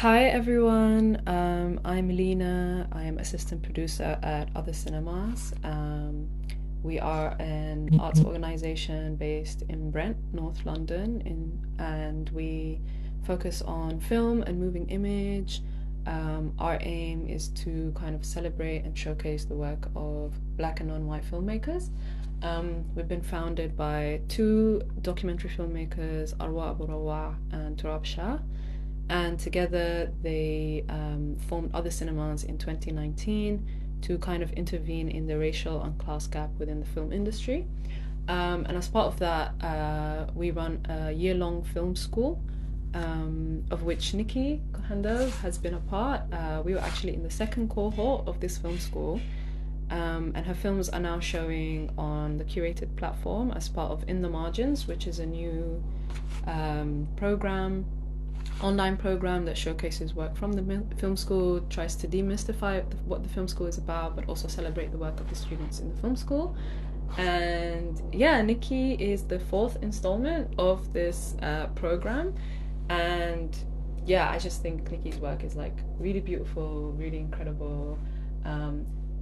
Hi everyone, I'm Leena. I am assistant producer at Other Cinemas. We are an arts organization based in Brent, North London, and we focus on film and moving image. Our aim is to kind of celebrate and showcase the work of black and non-white filmmakers. We've been founded by two documentary filmmakers, Arwa Abu Rawa and Turab Shah, and together they formed Other Cinemas in 2019 to kind of intervene in the racial and class gap within the film industry. And as part of that, we run a year-long film school, of which Niki Kohandel has been a part. We were actually in the second cohort of this film school, and her films are now showing on the curated platform as part of In the Margins, which is a new online program that showcases work from the film school, tries to demystify what the film school is about, but also celebrate the work of the students in the film school. And yeah, Niki is the fourth installment of this program. And yeah, I just think Niki's work is like really beautiful, really incredible,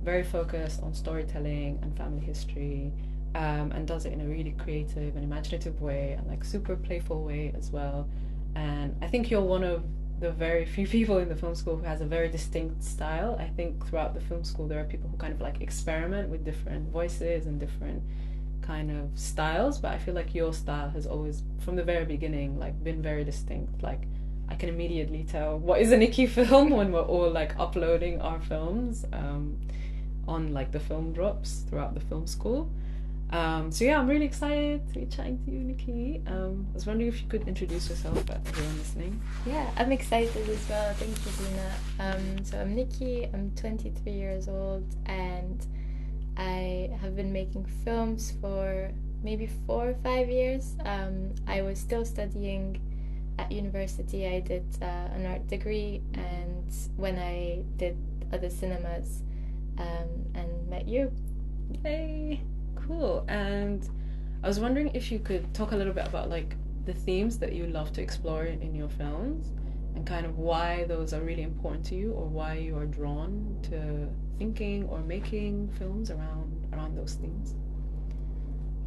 very focused on storytelling and family history, and does it in a really creative and imaginative way, and like super playful way as well. And I think you're one of the very few people in the film school who has a very distinct style. I think throughout the film school there are people who kind of like experiment with different voices and different kind of styles, but I feel like your style has always, from the very beginning, like been very distinct. Like I can immediately tell what is a Niki film when we're all like uploading our films on like the film drops throughout the film school. So yeah, I'm really excited to be chatting to you, Niki. I was wondering if you could introduce yourself for everyone listening. Yeah, I'm excited as well. Thank you, Lina. So I'm Niki. I'm 23 years old, and I have been making films for maybe 4 or 5 years. I was still studying at university. I did an art degree, and when I did Other Cinemas, and met you. Yay! Cool. And I was wondering if you could talk a little bit about like the themes that you love to explore in your films, and kind of why those are really important to you, or why you are drawn to thinking or making films around those themes.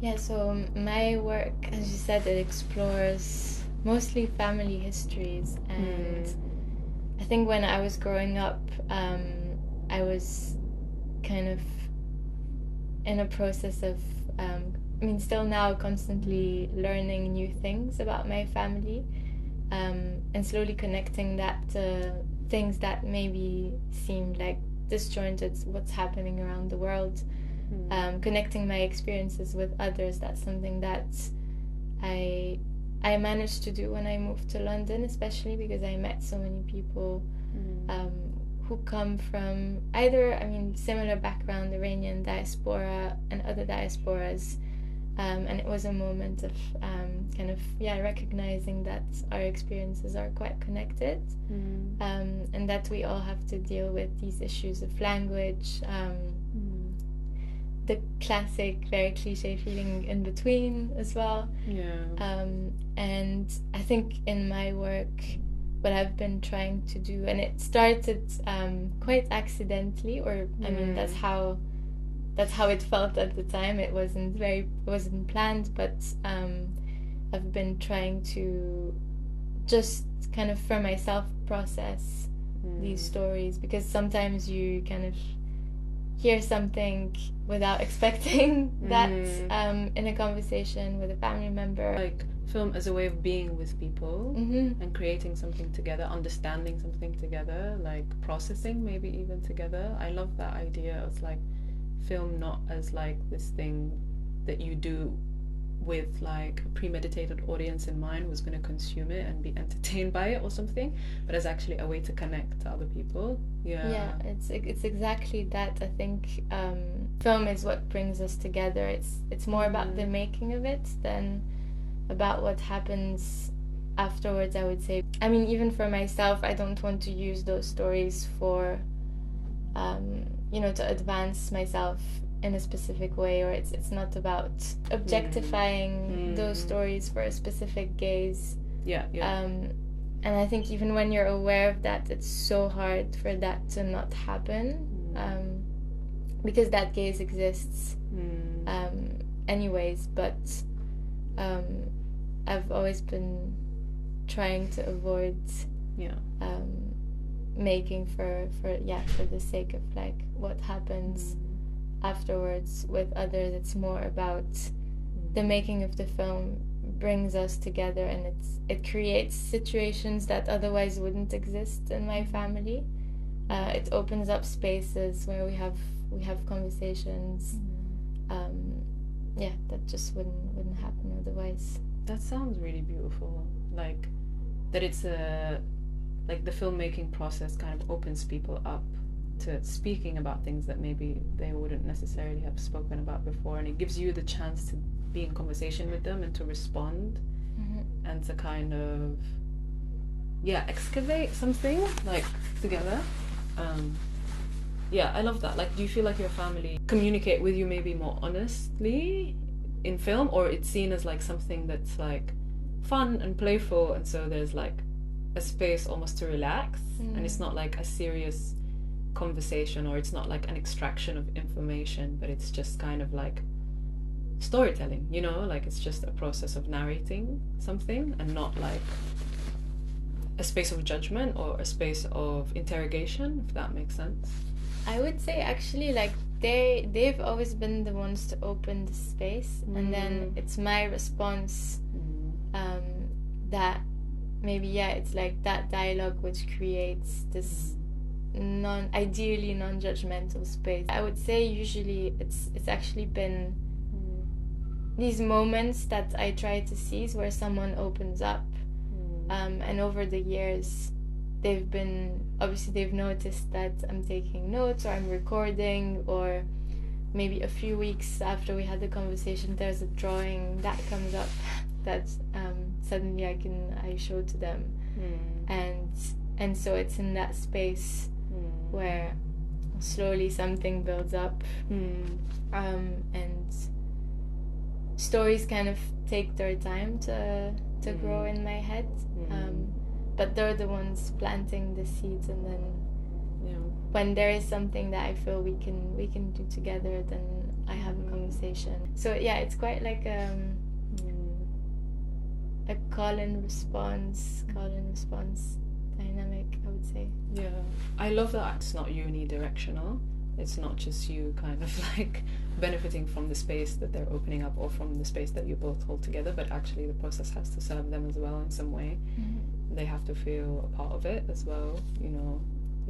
Yeah, so my work, as you said, it explores mostly family histories, and I think when I was growing up, I was kind of in a process of still now constantly learning new things about my family, and slowly connecting that to things that maybe seem like disjointed, what's happening around the world. Connecting my experiences with others, that's something that I managed to do when I moved to London, especially because I met so many people who come from either, similar background, Iranian diaspora and other diasporas. And it was a moment of recognizing that our experiences are quite connected, and that we all have to deal with these issues of language, the classic, very cliche feeling in between as well. Yeah. And I think in my work, what I've been trying to do, and it started quite accidentally, or that's how it felt at the time. It wasn't planned, but I've been trying to just kind of for myself process these stories, because sometimes you kind of hear something without expecting that in a conversation with a family member. Like film as a way of being with people, and creating something together, understanding something together, like processing maybe even together. I love that idea of like film not as like this thing that you do with like a premeditated audience in mind who's going to consume it and be entertained by it or something, but as actually a way to connect to other people. Yeah, it's exactly that. I think film is what brings us together. It's more about the making of it than about what happens afterwards, I would say. Even for myself, I don't want to use those stories for to advance myself in a specific way, or it's not about objectifying those stories for a specific gaze. and I think even when you're aware of that, it's so hard for that to not happen, because that gaze exists anyways. But I've always been trying to avoid making for the sake of like what happens afterwards with others. It's more about the making of the film brings us together, and it creates situations that otherwise wouldn't exist in my family. It opens up spaces where we have conversations that just wouldn't happen otherwise. That sounds really beautiful. Like that it's like the filmmaking process kind of opens people up to speaking about things that maybe they wouldn't necessarily have spoken about before, and it gives you the chance to be in conversation with them and to respond and to kind of excavate something like together. I love that. Like, do you feel like your family communicate with you maybe more honestly in film, or it's seen as like something that's like fun and playful, and so there's like a space almost to relax, and it's not like a serious conversation, or it's not like an extraction of information, but it's just kind of like storytelling, you know, like it's just a process of narrating something, and not like a space of judgment or a space of interrogation, if that makes sense? I would say actually like they've always been the ones to open the space, and then it's my response that maybe it's like that dialogue which creates this ideally non-judgmental space. I would say usually it's actually been these moments that I try to seize where someone opens up, and over the years they've noticed that I'm taking notes or I'm recording, or maybe a few weeks after we had the conversation there's a drawing that comes up that suddenly I show to them, and so it's in that space where slowly something builds up, and stories kind of take their time to grow in my head, but they're the ones planting the seeds, and then when there is something that I feel we can do together, then I have a conversation. So it's quite like a call and response dynamic, I would say. I love that it's not unidirectional. It's not just you kind of like benefiting from the space that they're opening up or from the space that you both hold together, but actually the process has to serve them as well in some way. They have to feel a part of it as well, you know.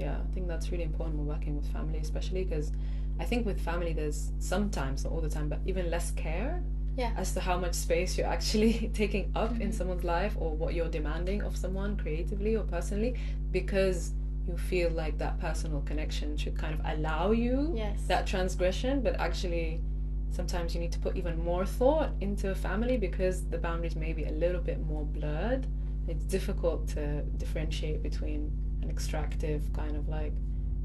I think that's really important when working with family, especially because I think with family there's sometimes, not all the time, but even less care as to how much space you're actually taking up in someone's life, or what you're demanding of someone creatively or personally, because you feel like that personal connection should kind of allow you that transgression. But actually sometimes you need to put even more thought into a family because the boundaries may be a little bit more blurred. It's difficult to differentiate between an extractive kind of like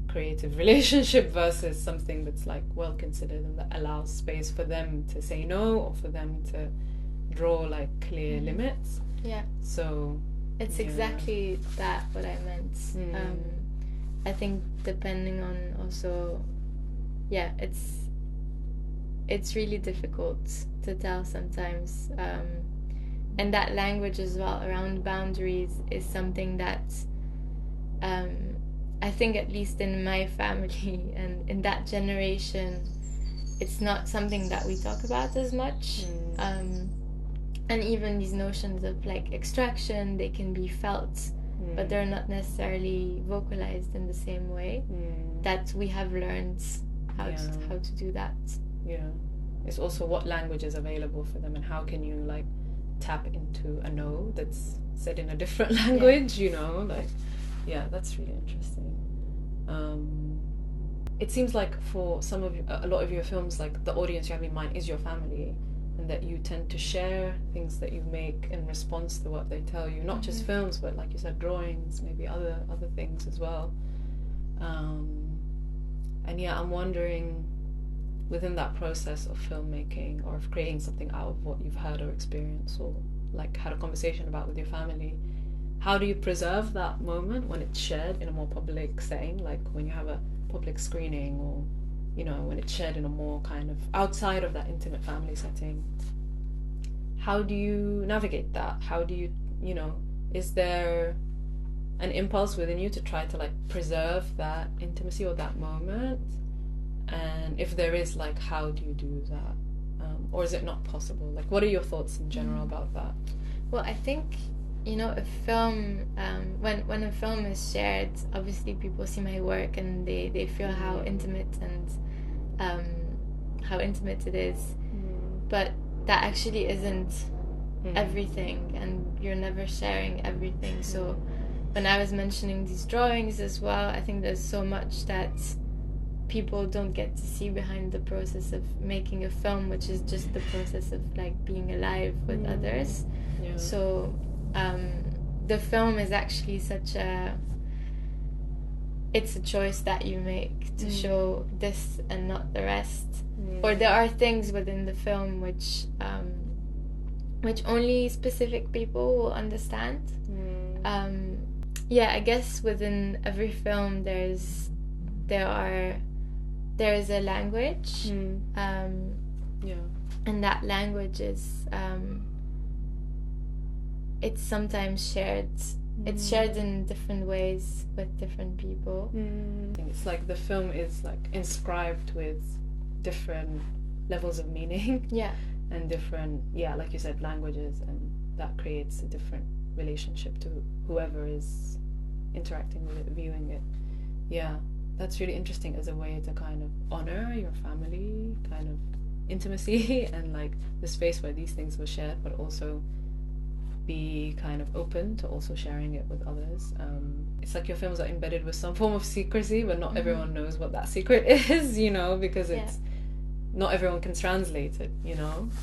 creative relationship versus something that's like well considered and that allows space for them to say no, or for them to draw like clear limits. So it's exactly that what I meant. I think depending on also it's really difficult to tell sometimes, and that language as well around boundaries is something that I think, at least in my family and in that generation, it's not something that we talk about as much. And even these notions of like extraction, they can be felt, but they're not necessarily vocalized in the same way that we have learned how to do that. It's also what language is available for them, and how can you like tap into a no that's said in a different language, you know, like that's really interesting. It seems like for a lot of your films, like the audience you have in mind is your family, and that you tend to share things that you make in response to what they tell you, not just films, but like you said, drawings, maybe other things as well. And I'm wondering, within that process of filmmaking or of creating something out of what you've heard or experienced or like had a conversation about with your family, how do you preserve that moment when it's shared in a more public setting, like when you have a public screening, or when it's shared in a more kind of outside of that intimate family setting? How do you navigate that? How do you, is there an impulse within you to try to like preserve that intimacy or that moment? And if there is, like, how do you do that? Or is it not possible? Like, what are your thoughts in general about that? Well, I think, a film, when a film is shared, obviously people see my work and they feel how intimate it is. But that actually isn't everything, and you're never sharing everything. So when I was mentioning these drawings as well, I think there's so much that people don't get to see behind the process of making a film, which is just the process of like being alive with others. Yeah. So the film is actually it's a choice that you make to show this and not the rest. Or there are things within the film which only specific people will understand. I guess within every film there is a language, and that language is it's sometimes shared. It's shared in different ways with different people. It's like the film is like inscribed with different levels of meaning. And different, like you said, languages, and that creates a different relationship to whoever is interacting with it, viewing it. That's really interesting as a way to kind of honor your family kind of intimacy and like the space where these things were shared, but also be kind of open to also sharing it with others. It's like your films are embedded with some form of secrecy, but not everyone knows what that secret is, because it's not everyone can translate it,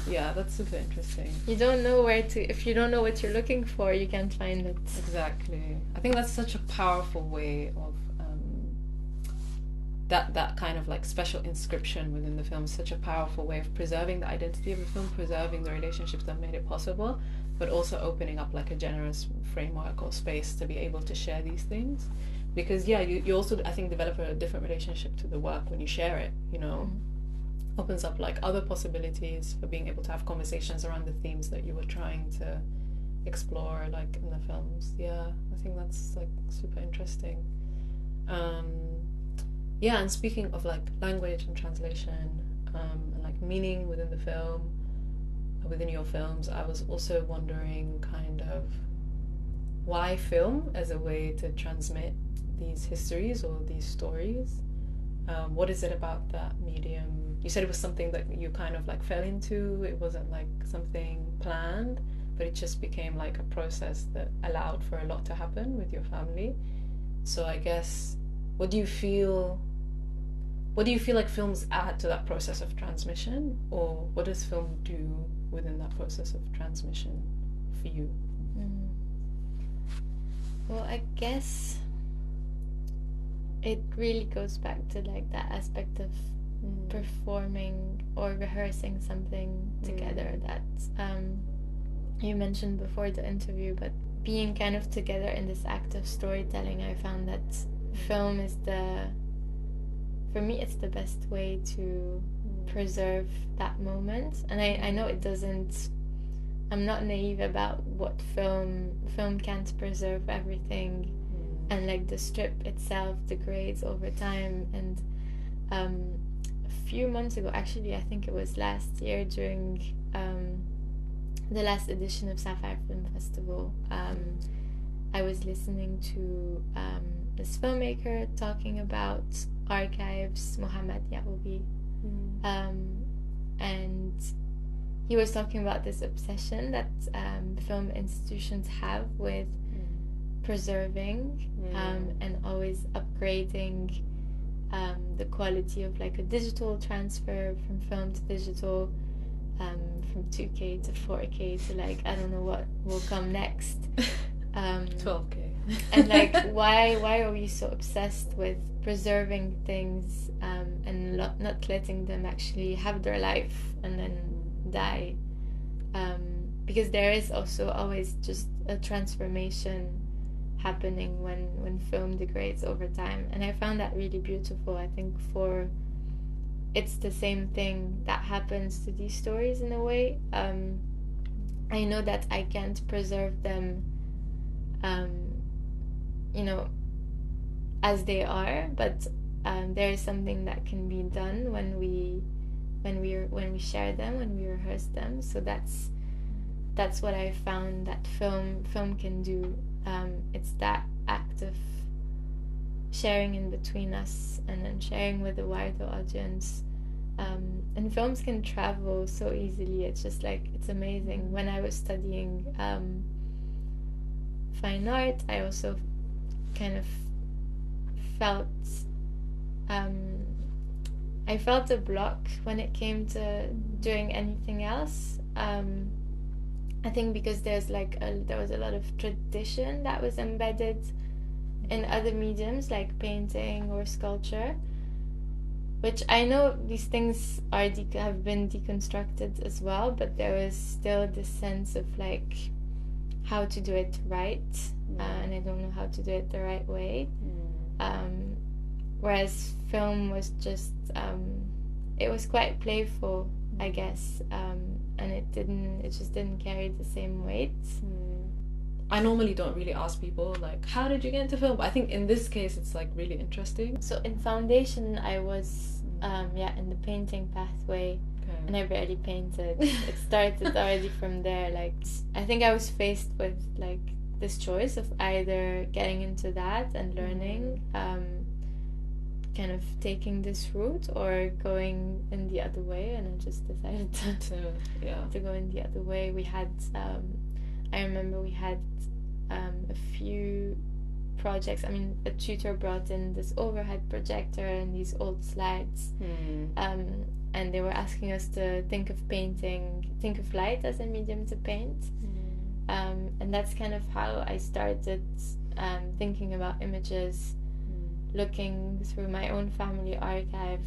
that's super interesting. You don't know if you don't know what you're looking for, you can't find it. Exactly. I think that's such a powerful way of that kind of like special inscription within the film, such a powerful way of preserving the identity of the film, preserving the relationships that made it possible, but also opening up like a generous framework or space to be able to share these things. Because you also, I think, develop a different relationship to the work when you share it, opens up like other possibilities for being able to have conversations around the themes that you were trying to explore, like in the films. I think that's like super interesting. And speaking of like language and translation, and like meaning within the film, within your films, I was also wondering kind of why film as a way to transmit these histories or these stories. What is it about that medium? You said it was something that you kind of like fell into. It wasn't like something planned, but it just became like a process that allowed for a lot to happen with your family. So I guess, what do you feel like films add to that process of transmission, or what does film do within that process of transmission for you? Well, I guess it really goes back to like that aspect of performing or rehearsing something together that you mentioned before the interview, but being kind of together in this act of storytelling. I found that film is for me it's the best way to preserve that moment. And I know I'm not naive about what film can't preserve everything, and like the strip itself degrades over time. And a few months ago, actually I think it was last year, during the last edition of Sapphire Film Festival, I was listening to this filmmaker talking about archives, Mohammad Yaoubi, and he was talking about this obsession that film institutions have with preserving and always upgrading the quality of like a digital transfer from film to digital, from 2K to 4K to like I don't know what will come next. 12K. And like why are we so obsessed with preserving things and not letting them actually have their life and then die, because there is also always just a transformation happening when film degrades over time. And I found that really beautiful. I think it's the same thing that happens to these stories in a way. I know that I can't preserve them, as they are, but there is something that can be done when we share them, when we rehearse them. So that's what I found that film can do. It's that act of sharing in between us and then sharing with the wider audience. And films can travel so easily. It's just like, it's amazing. When I was studying fine art, I also kind of felt I felt a block when it came to doing anything else. I think because there was a lot of tradition that was embedded in other mediums like painting or sculpture, which I know these things have been deconstructed as well, but there was still this sense of like how to do it right, and I don't know how to do it the right way. Whereas film was just it was quite playful, I guess, and it just didn't carry the same weight. I normally don't really ask people like, how did you get into film? But I think in this case it's like really interesting. So in foundation I was in the painting pathway. Okay. And I barely painted. It started already from there. Like, I think I was faced with like this choice of either getting into that and learning, kind of taking this route, or going in the other way, and I just decided to go in the other way. We had I remember we had a few projects. I mean, a tutor brought in this overhead projector and these old slides, and they were asking us to think of light as a medium to paint, and that's kind of how I started thinking about images, looking through my own family archive,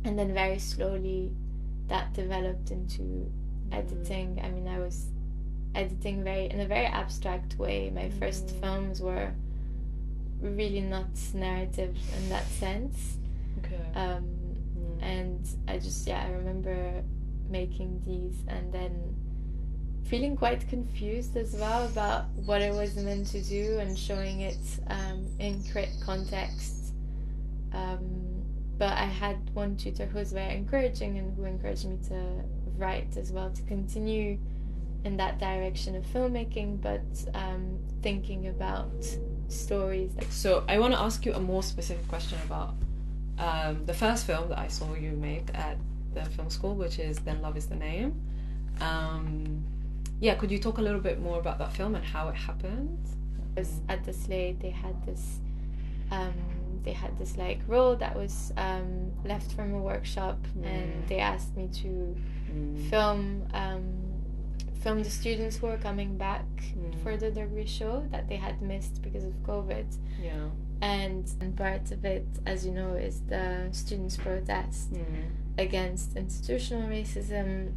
and then very slowly that developed into editing. I mean, I was editing in a very abstract way. My first films were really not narrative in that sense. Okay. And I remember making these and then feeling quite confused as well about what it was meant to do and showing it in correct context. But I had one tutor who was very encouraging and who encouraged me to write as well, to continue in that direction of filmmaking, but thinking about stories. So I want to ask you a more specific question about the first film that I saw you make at the film school, which is Then Love Is the Name. Could you talk a little bit more about that film and how it happened? It was at the Slade. They had this like role that was left from a workshop, and they asked me to film the students who were coming back for the degree show that they had missed because of COVID. Yeah. And part of it, as you know, is the students' protest against institutional racism.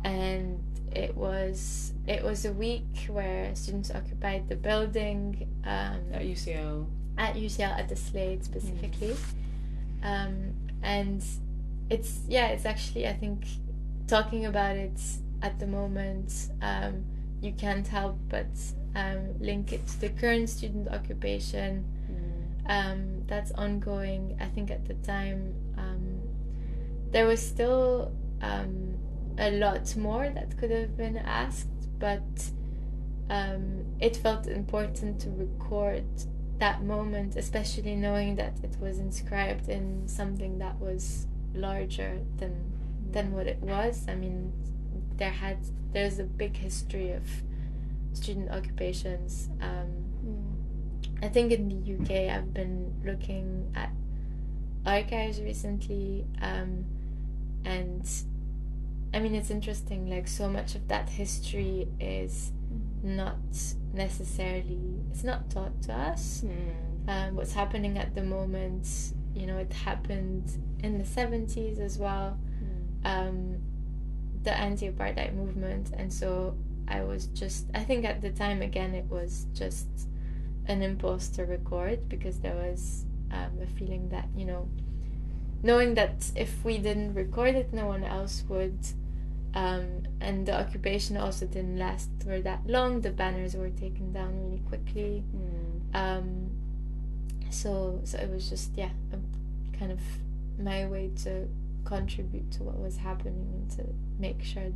And it was a week where students occupied the building at UCL. At the Slade specifically. And it's actually, I think, talking about it at the moment, you can't help but link it to the current student occupation that's ongoing. I think at the time there was still a lot more that could have been asked, but it felt important to record that moment, especially knowing that it was inscribed in something that was larger than what it was. I mean, there's a big history of student occupations. I think in the UK I've been looking at archives recently, and I mean, it's interesting, like, so much of that history is not necessarily, it's not taught to us. What's happening at the moment, it happened in the 70s as well, the anti-apartheid movement, and so I think at the time, again, it was just an impulse to record, because there was a feeling that, knowing that if we didn't record it, no one else would. And the occupation also didn't last for that long. The banners were taken down really quickly. So it was just, kind of my way to contribute to what was happening, and to make sure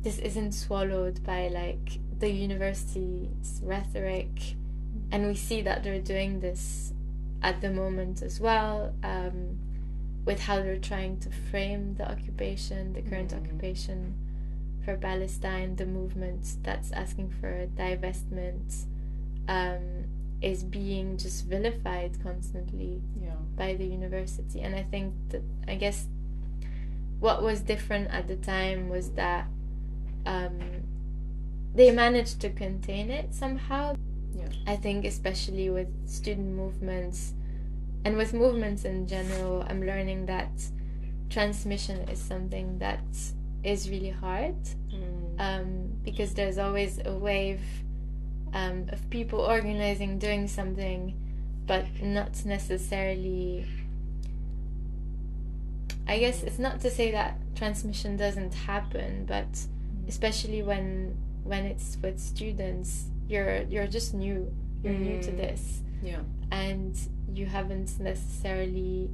this isn't swallowed by like the university's rhetoric. And we see that they're doing this at the moment as well, with how they're trying to frame the occupation, the current occupation for Palestine. The movement that's asking for divestment is being just vilified constantly by the university. And I guess what was different at the time was that they managed to contain it somehow. I think especially with student movements and with movements in general, I'm learning that transmission is something that is really hard, because there's always a wave of people organizing, doing something, but not necessarily... I guess it's not to say that transmission doesn't happen, but especially when it's with students, you're just new. You're new to this. And you haven't necessarily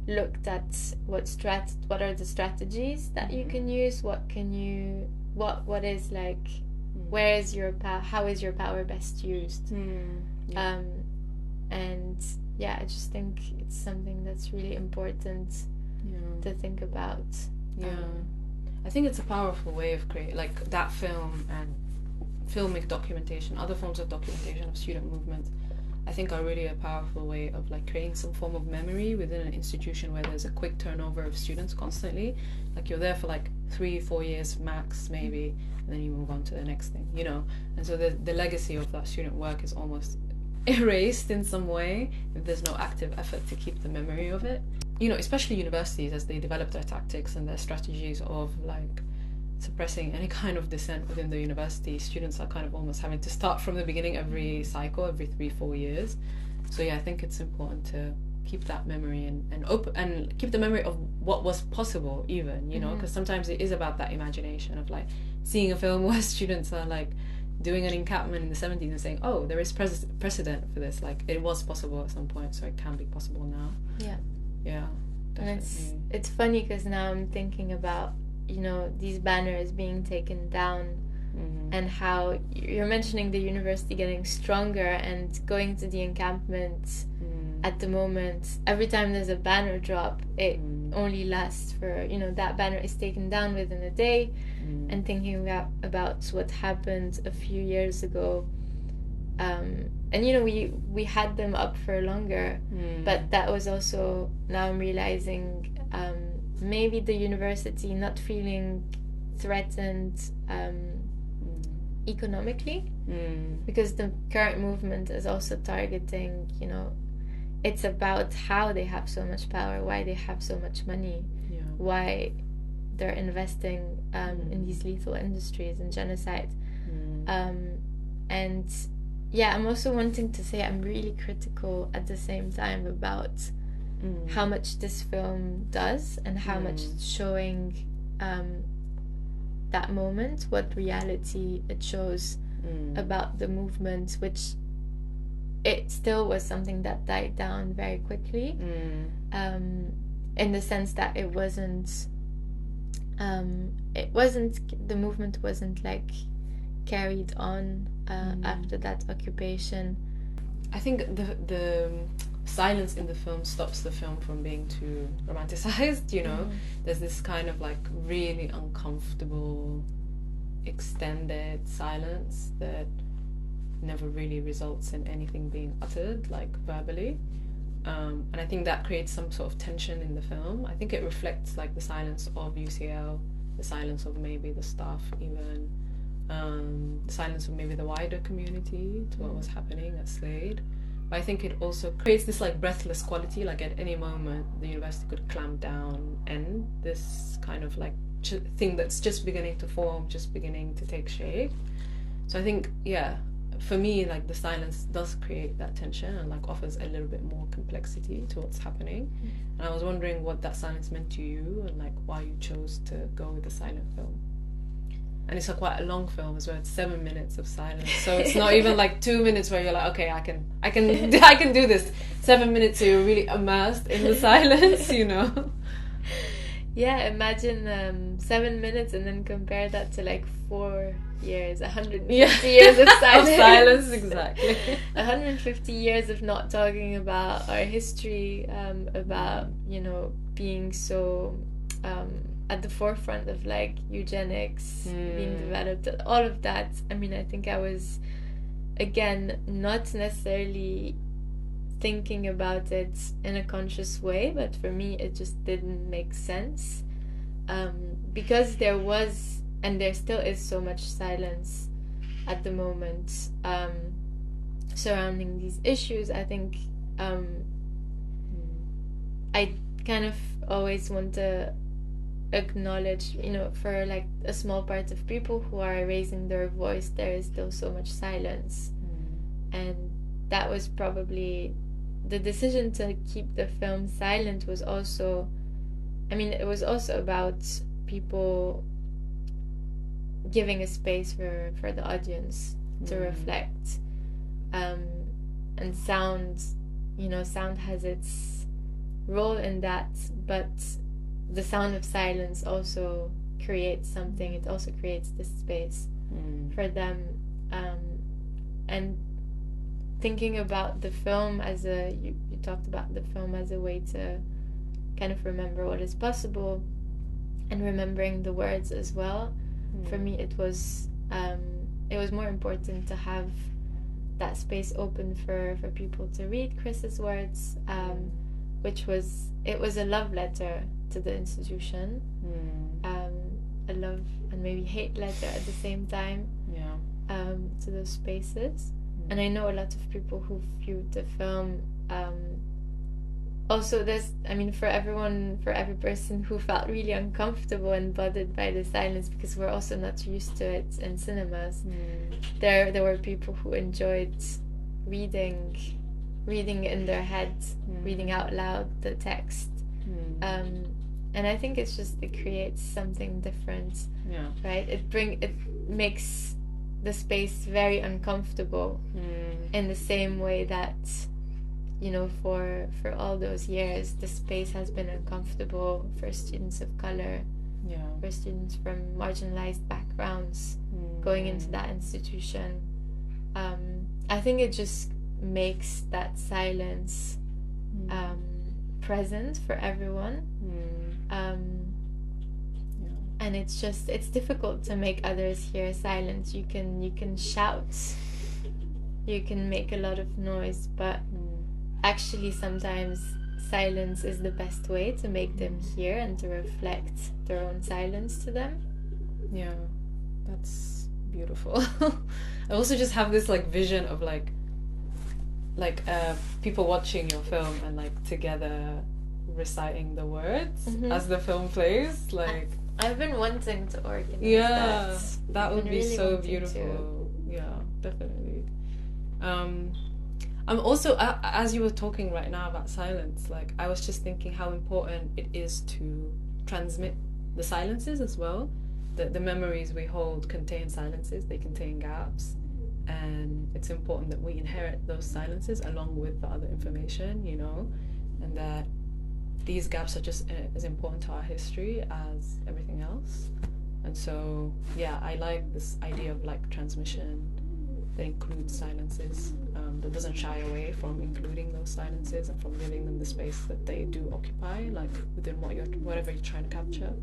looked at what are the strategies that you can use, what is like, where is your power, how is your power best used. And I just think it's something that's really important to think about. I think it's a powerful way of creating, like, that film and filmic documentation, other forms of documentation of student movement, I think are really a powerful way of like creating some form of memory within an institution where there's a quick turnover of students constantly. Like, you're there for like 3-4 years max maybe, and then you move on to the next thing, and so the legacy of that student work is almost erased in some way if there's no active effort to keep the memory of it. Especially universities, as they develop their tactics and their strategies of like suppressing any kind of dissent within the university, students are kind of almost having to start from the beginning every cycle, every 3-4 years. So I think it's important to keep that memory and open, and keep the memory of what was possible even, because sometimes it is about that imagination of like seeing a film where students are like doing an encampment in the 70s and saying, oh, there is precedent for this, like it was possible at some point, so it can be possible now. Definitely. And it's funny because now I'm thinking about these banners being taken down, and how you're mentioning the university getting stronger and going to the encampments. At the moment, every time there's a banner drop, it only lasts for, that banner is taken down within a day. And thinking about what happened a few years ago, and we had them up for longer, but that was also, now I'm realizing, maybe the university not feeling threatened economically, because the current movement is also targeting, it's about how they have so much power, why they have so much money, why they're investing in these lethal industries and genocide. And I'm also wanting to say I'm really critical at the same time about how much this film does, and how much it's showing that moment, what reality it shows about the movement, which it still was something that died down very quickly, in the sense that it wasn't the movement wasn't like carried on after that occupation. I think the silence in the film stops the film from being too romanticized, There's this kind of like really uncomfortable extended silence that never really results in anything being uttered like verbally, and I think that creates some sort of tension in the film. I think it reflects like the silence of UCL, the silence of maybe the staff even, the silence of maybe the wider community to what was happening at Slade. But I think it also creates this like breathless quality, like at any moment the university could clamp down, end this kind of like thing that's just beginning to form, just beginning to take shape. So I think, yeah, for me, like, the silence does create that tension and like offers a little bit more complexity to what's happening. And I was wondering what that silence meant to you and like why you chose to go with the silent film. And it's quite a long film as well. It's 7 minutes of silence, so it's not even like 2 minutes where you're like, okay, I can do this. 7 minutes, so you're really immersed in the silence, you know. Yeah, imagine 7 minutes and then compare that to like 4 years, 150 years of silence. Of silence, exactly. 150 years of not talking about our history, about, you know, being so at the forefront of like eugenics being developed, all of that. I mean, I think I was, again, not necessarily thinking about it in a conscious way, but for me it just didn't make sense, because there was, and there still is, so much silence at the moment surrounding these issues. I think I kind of always want to acknowledge, you know, for like a small part of people who are raising their voice, there is still so much silence. And that was probably the decision to keep the film silent. Was also, I mean, it was also about people giving a space for the audience to reflect, and sound, you know, sound has its role in that, but the sound of silence also creates something. It also creates this space for them, and thinking about the film as you talked about the film as a way to kind of remember what is possible and remembering the words as well. For me, it was more important to have that space open for people to read Chris's words, which was a love letter to the institution, a love and maybe hate letter at the same time, to those spaces. And I know a lot of people who viewed the film, also there's, I mean, for every person who felt really uncomfortable and bothered by the silence, because we're also not used to it in cinemas, there were people who enjoyed reading in their heads, reading out loud the text, and I think it's just, it creates something different, right? It makes the space very uncomfortable, in the same way that, you know, for all those years the space has been uncomfortable for students of color, for students from marginalized backgrounds going into that institution. I think it just makes that silence present for everyone, and it's difficult to make others hear silence. You can shout, you can make a lot of noise, but actually sometimes silence is the best way to make them hear and to reflect their own silence to them. Yeah, that's beautiful. I also just have this like vision of like people watching your film and like together reciting the words as the film plays. Like, I've been wanting to organize that would be really so beautiful. Yeah, definitely. I'm also, as you were talking right now about silence, like I was just thinking how important it is to transmit the silences as well. The memories we hold contain silences, they contain gaps, and it's important that we inherit those silences along with the other information, you know, and that these gaps are just as important to our history as everything else. And so, yeah, I like this idea of like transmission that includes silences, that doesn't shy away from including those silences and from giving them the space that they do occupy, like within whatever you're trying to capture.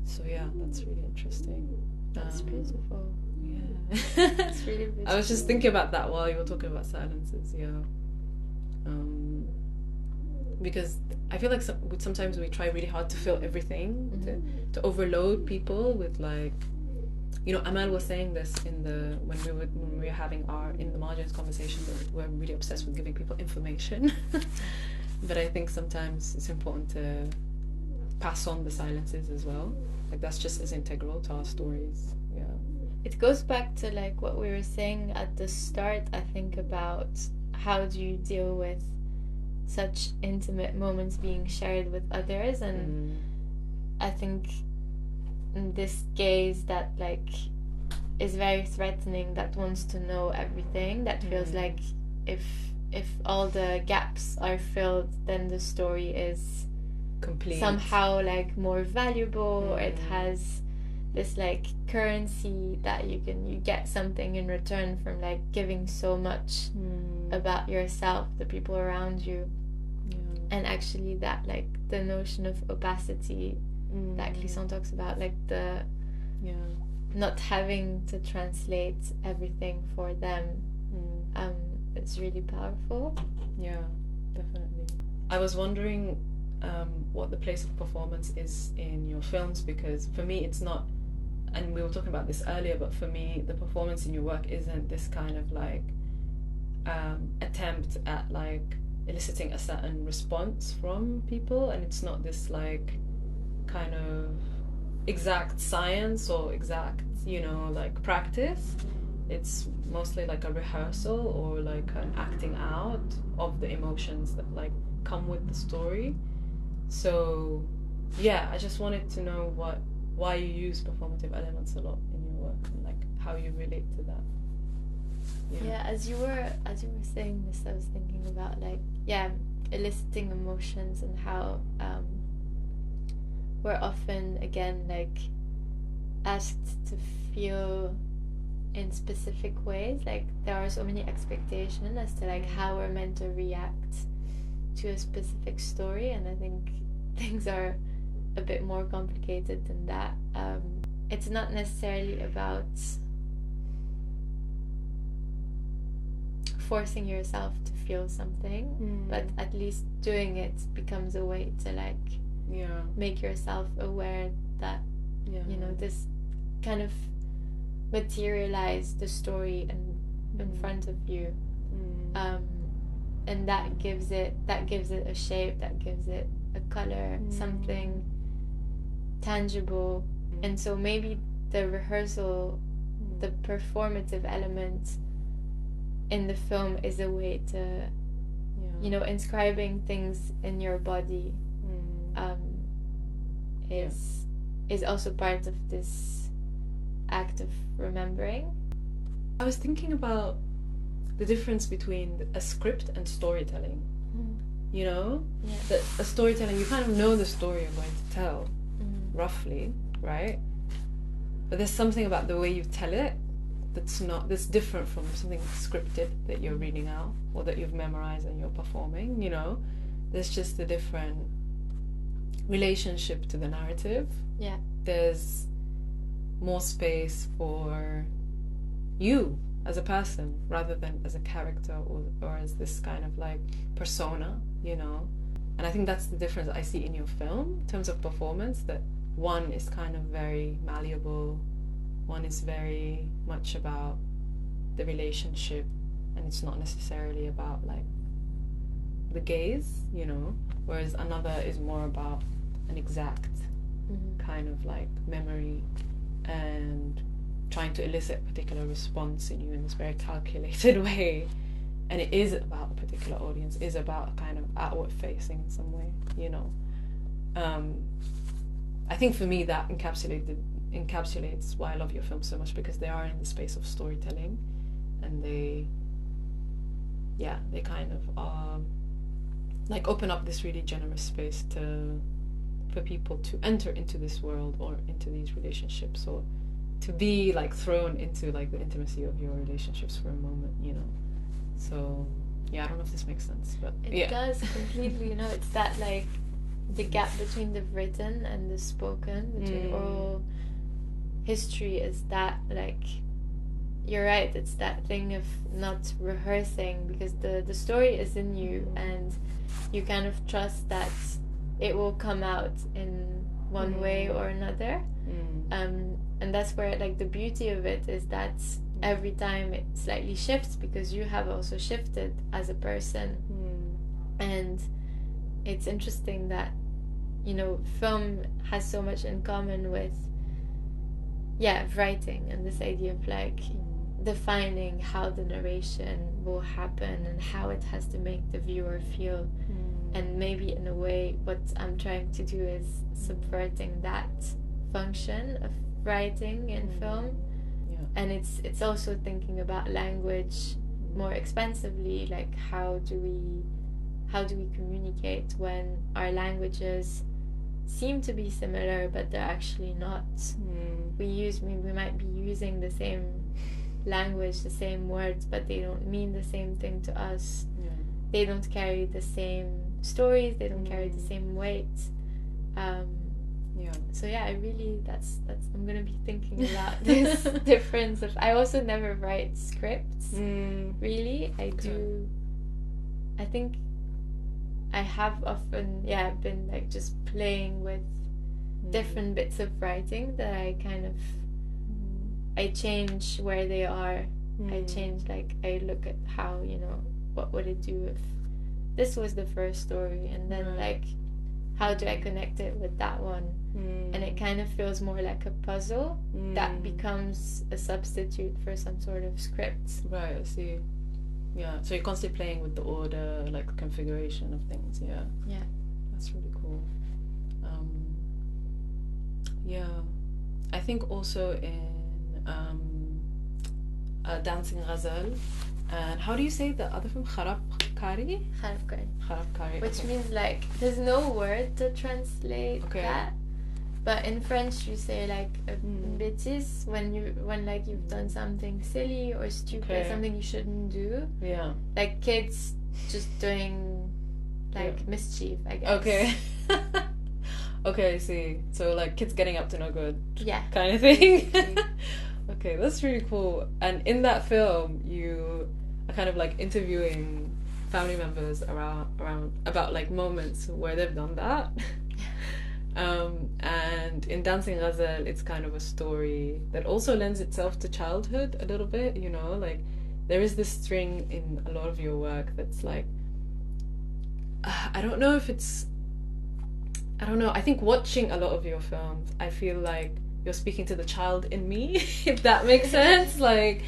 So yeah, that's really interesting. That's beautiful. Yeah. It's really beautiful. I was just thinking about that while you were talking about silences, because I feel like sometimes we try really hard to fill everything, to overload people with like, you know, Amal was saying this when we were having in the Margings conversation, that we're really obsessed with giving people information. But I think sometimes it's important to pass on the silences as well. Like that's just as integral to our stories. Yeah. It goes back to like what we were saying at the start, I think, about how do you deal with such intimate moments being shared with others. And I think this gaze that like is very threatening, that wants to know everything, that feels like if all the gaps are filled, then the story is complete, somehow like more valuable, or it has this like currency that you get something in return from like giving so much about yourself, the people around you. And actually that like the notion of opacity that Clisson talks about, like the not having to translate everything for them, it's really powerful. Yeah, definitely. I was wondering what the place of performance is in your films, because for me it's not, and we were talking about this earlier, but for me the performance in your work isn't this kind of like attempt at like eliciting a certain response from people, and it's not this like kind of exact science or exact, you know, like practice. It's mostly like a rehearsal or like an acting out of the emotions that like come with the story. So yeah, I just wanted to know why you use performative elements a lot in your work, and like how you relate to that. Yeah, as you were saying this, I was thinking about like eliciting emotions, and how we're often again like asked to feel in specific ways. Like there are so many expectations as to like how we're meant to react to a specific story, and I think things are a bit more complicated than that. It's not necessarily about forcing yourself to feel something, but at least doing it becomes a way to like make yourself aware that you know, this kind of materialize the story in front of you, and that gives it a shape, that gives it a color, something tangible. And so maybe the rehearsal, the performative element in the film is a way to you know, inscribing things in your body is also part of this act of remembering. I was thinking about the difference between a script and storytelling. You know, that a storytelling, you kind of know the story you're going to tell, roughly, right? But there's something about the way you tell it that's different from something scripted that you're reading out or that you've memorized and you're performing. You know, there's just a different relationship to the narrative. Yeah, there's more space for you as a person rather than as a character or as this kind of like persona, you know. And I think that's the difference I see in your film in terms of performance, that one is kind of very malleable, one is very much about the relationship, and it's not necessarily about like the gaze, you know, whereas another is more about an exact kind of like memory and trying to elicit a particular response in you in this very calculated way. And it is about a particular audience, is about a kind of outward facing in some way, you know. I think for me that encapsulates why I love your film so much, because they are in the space of storytelling, and they kind of like open up this really generous space for people to enter into this world or into these relationships, or to be like thrown into like the intimacy of your relationships for a moment, you know. So yeah, I don't know if this makes sense, but it does completely. You know, it's that like the gap between the written and the spoken, between oral history, is that like, you're right, it's that thing of not rehearsing, because the story is in you and you kind of trust that it will come out in one way or another. And that's where like the beauty of it is that every time it slightly shifts, because you have also shifted as a person. And it's interesting that you know, film has so much in common with writing, and this idea of like defining how the narration will happen and how it has to make the viewer feel. And maybe in a way what I'm trying to do is subverting that function of writing in film. And it's also thinking about language more expansively, like how do we communicate when our languages seem to be similar but they're actually not. We might be using the same language, the same words, but they don't mean the same thing to us. They don't carry the same stories, they don't carry the same weight. So I really that's I'm gonna be thinking about this difference of, I also never write scripts really. I think I have often been like just playing with different bits of writing that I kind of I change where they are. I change, like I look at how, you know, what would it do if this was the first story, and then like how do I connect it with that one? And it kind of feels more like a puzzle that becomes a substitute for some sort of script. Right, I see. Yeah, so you're constantly playing with the order, like the configuration of things. Yeah, that's really cool. I think also in Dancing Ghazal, and how do you say the other film? Kharab Kari, which means like there's no word to translate that, but in French you say like a bêtise when like you've done something silly or stupid, something you shouldn't do. Like kids just doing like mischief, I guess. Okay, I see. So like kids getting up to no good kind of thing. Okay, that's really cool. And in that film you are kind of like interviewing family members around about like moments where they've done that. And in Dancing Ghazal, it's kind of a story that also lends itself to childhood a little bit, you know, like there is this string in a lot of your work that's like, I don't know, I think watching a lot of your films, I feel like you're speaking to the child in me, if that makes sense. Like,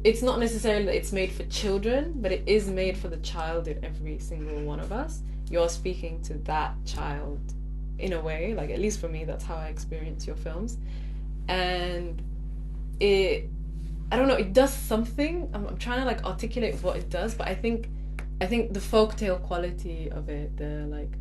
it's not necessarily that it's made for children, but it is made for the child in every single one of us. You're speaking to that child in a way, like at least for me, that's how I experience your films. And I don't know, it does something. I'm trying to like articulate what it does, but I think the folktale quality of it, the like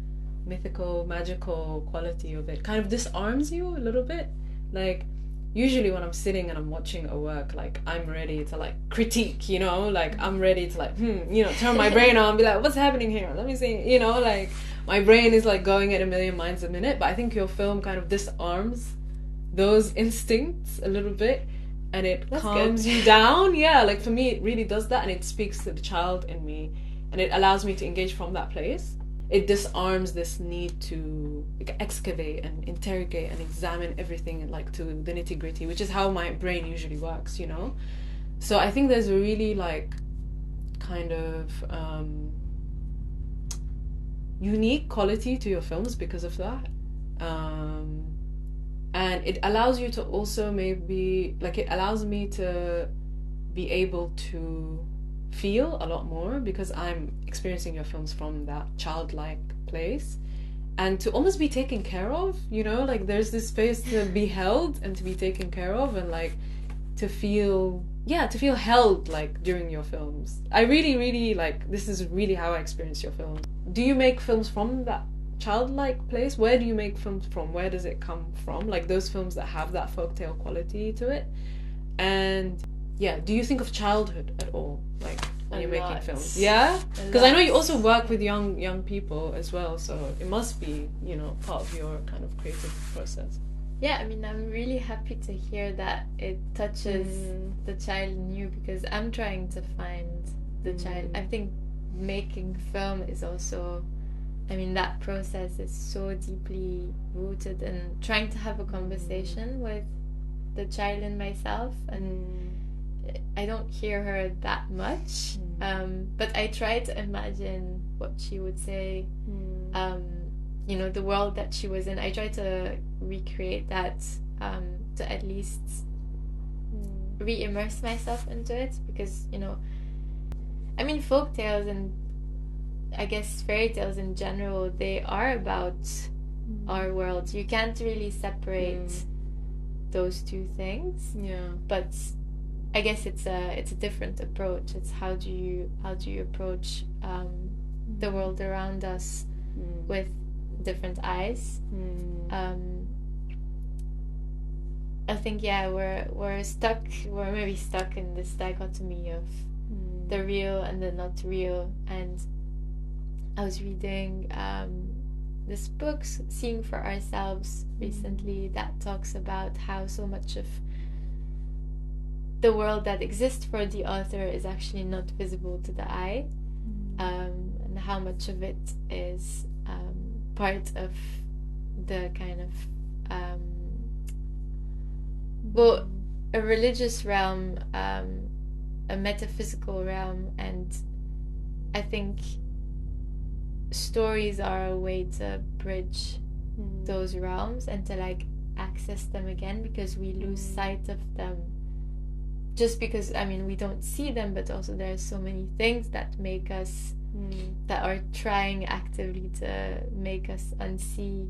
mythical, magical quality of it kind of disarms you a little bit. Like usually when I'm sitting and I'm watching a work, like I'm ready to like critique, you know, like I'm ready to like you know, turn my brain on and be like, what's happening here, let me see, you know, like my brain is like going at a million miles a minute. But I think your film kind of disarms those instincts a little bit, and it calms you down. Like for me it really does that, and it speaks to the child in me, and it allows me to engage from that place. It disarms this need to excavate and interrogate and examine everything like to the nitty-gritty, which is how my brain usually works, you know. So I think there's a really like kind of unique quality to your films because of that, and it allows you to also maybe like, it allows me to be able to feel a lot more because I'm experiencing your films from that childlike place, and to almost be taken care of, you know, like there's this space to be held and to be taken care of, and like to feel held like during your films. I really like, this is really how I experience your films. Do you make films from that childlike place? Where do you make films from? Where does it come from? Like those films that have that folktale quality to it. And do you think of childhood at all, like when you're making films? Because I know you also work with young people as well, so it must be, you know, part of your kind of creative process. I mean, I'm really happy to hear that it touches the child in you, because I'm trying to find the child. I think making film is also, I mean, that process is so deeply rooted in trying to have a conversation with the child in myself, and I don't hear her that much, but I try to imagine what she would say. you know, the world that she was in. I try to recreate that, to at least re-immerse myself into it, because, you know, I mean, folk tales and I guess fairy tales in general, they are about our world. You can't really separate those two things. Yeah. But I guess it's a different approach. It's how do you approach the world around us with different eyes. I think we're maybe stuck in this dichotomy of the real and the not real. And I was reading this book, Seeing for Ourselves, recently, that talks about how so much of the world that exists for the author is actually not visible to the eye, and how much of it is part of the kind of a religious realm, a metaphysical realm. And I think stories are a way to bridge those realms and to like access them again, because we lose sight of them just because, I mean, we don't see them, but also there's so many things that make us that are trying actively to make us unsee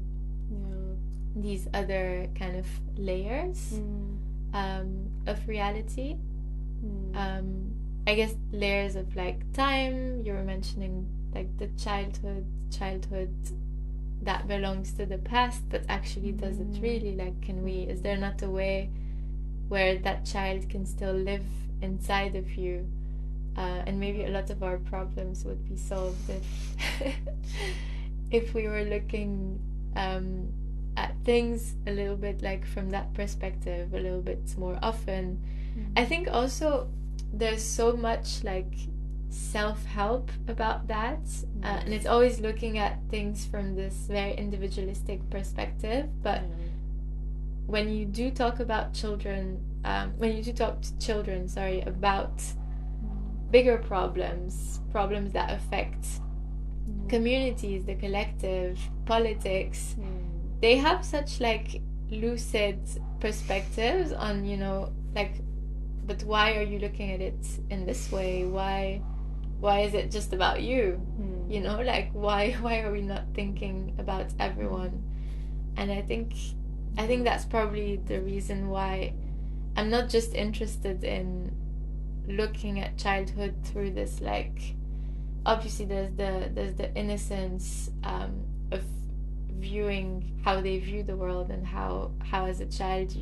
these other kind of layers of reality. I guess layers of like time. You were mentioning like the childhood that belongs to the past, but actually does it really? Like, is there not a way where that child can still live inside of you? And maybe a lot of our problems would be solved if we were looking at things a little bit like from that perspective a little bit more often. I think also there's so much like self-help about that, and it's always looking at things from this very individualistic perspective. But when you do talk about children, about bigger problems that affect communities, the collective, politics, they have such like lucid perspectives on, you know, like, but why are you looking at it in this way? Why is it just about you? You know, like why are we not thinking about everyone? And I think that's probably the reason why I'm not just interested in looking at childhood through this, like, obviously there's the innocence of viewing how they view the world, and how as a child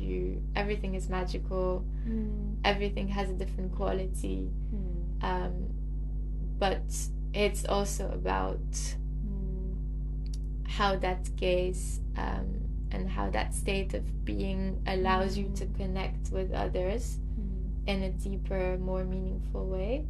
everything is magical, everything has a different quality, but it's also about how that gaze and how that state of being allows you to connect with others in a deeper, more meaningful way.